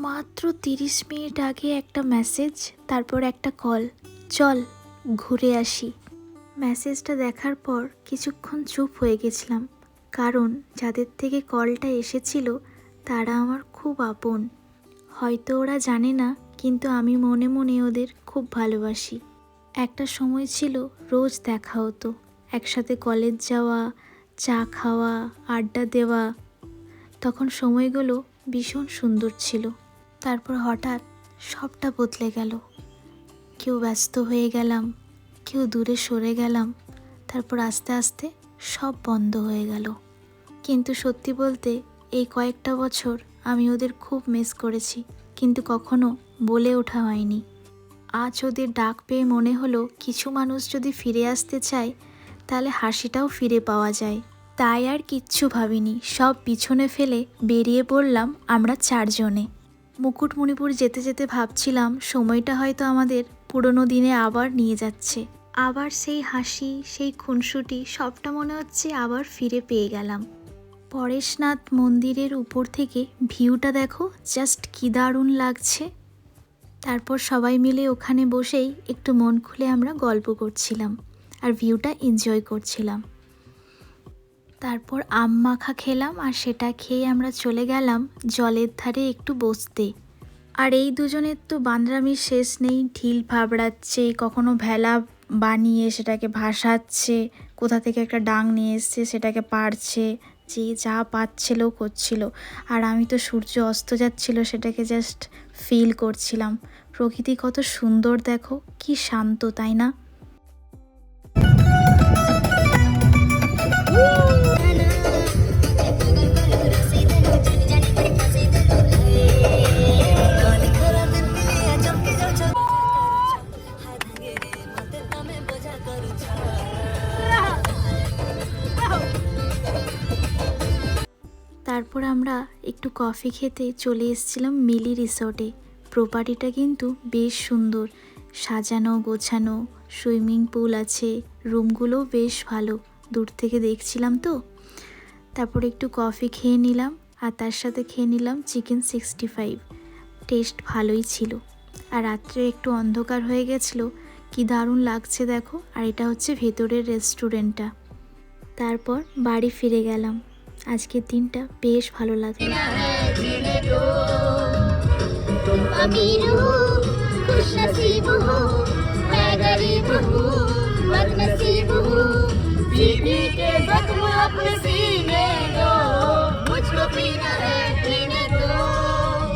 মাত্র 30 মিনিট আগে একটা মেসেজ, তারপর একটা কল, চল ঘুরে আসি। মেসেজটা দেখার পর কিছুক্ষণ চুপ হয়ে গেছিলাম, কারণ যাদের থেকে কলটা এসেছিল তারা আমার খুব আপন। হয়তো ওরা জানে না, কিন্তু আমি মনে মনে ওদের খুব ভালোবাসি। একটা সময় ছিল রোজ দেখা হতো, একসাথে কলেজ যাওয়া, চা খাওয়া, আড্ডা দেওয়া। তখন সময়গুলো ভীষণ সুন্দর ছিল। তারপর হঠাৎ সবটা বদলে গেল। কেউ ব্যস্ত হয়ে গেলাম, কেউ দূরে সরে গেলাম, তারপর আস্তে আস্তে সব বন্ধ হয়ে গেল। কিন্তু সত্যি বলতে এই কয়েকটা বছর আমি ওদের খুব মিস করেছি, কিন্তু কখনো বলে ওঠা হয়নি। আজ ওদের ডাক পেয়ে মনে হলো কিছু মানুষ যদি ফিরে আসতে চায় তাহলে হাসিটাও ফিরে পাওয়া যায়। তাই আর কিচ্ছু ভাবিনি, সব পিছনে ফেলে বেরিয়ে পড়লাম আমরা 4 জনে। মুকুটমণিপুর যেতে যেতে ভাবছিলাম সময়টা হয়তো আমাদের পুরনো দিনে আবার নিয়ে যাচ্ছে। আবার সেই হাসি, সেই খুনসুটি সবটা মনে হচ্ছে আবার ফিরে পেয়ে গেলাম। পরেশনাথ মন্দিরের উপর থেকে ভিউটা দেখো, জাস্ট কি দারুণ লাগছে। তারপর সবাই মিলে ওখানে বসেই একটু মন খুলে আমরা গল্প করছিলাম আর ভিউটা এনজয় করছিলাম। তারপর আম মাখা খেলাম, আর সেটা খেয়ে আমরা চলে গেলাম জলের ধারে একটু বসতে। আর এই দুজনের তো বান্দরামির শেষ নেই, ঢিল ফাবড়াচ্ছে, কখনো ভেলা বানিয়ে সেটাকে ভাসাচ্ছে, কোথা থেকে একটা ডাং নিয়ে এসছে সেটাকে পারছে, যে যা পাচ্ছিল করছিল। আর আমি তো সূর্য অস্ত যাচ্ছিল সেটাকে জাস্ট ফিল করছিলাম। প্রকৃতি কত সুন্দর দেখো, কি শান্ত, তাই না? তারপর আমরা একটু কফি খেতে চলে এসেছিলাম মিলি রিসর্টে। প্রপার্টিটা কিন্তু বেশ সুন্দর, সাজানো গোছানো, সুইমিং পুল আছে, রুমগুলোও বেশ ভালো, দূর থেকে দেখছিলাম তো। তারপর একটু কফি খেয়ে নিলাম, আর তার সাথে খেয়ে নিলাম চিকেন 65। টেস্ট ভালোই ছিল। আর রাত্রে একটু অন্ধকার হয়ে গেছিলো, কি দারুণ লাগছে দেখো। আর এটা হচ্ছে ভেতরের রেস্টুরেন্টটা। তারপর বাড়ি ফিরে গেলাম। আজকের দিনটা বেশ ভালো লাগলো। तुम अमीर हो, खुश नसीब हो, मैं गरीब हूँ, बदनसीब हूँ, बीवी के जख्म अपने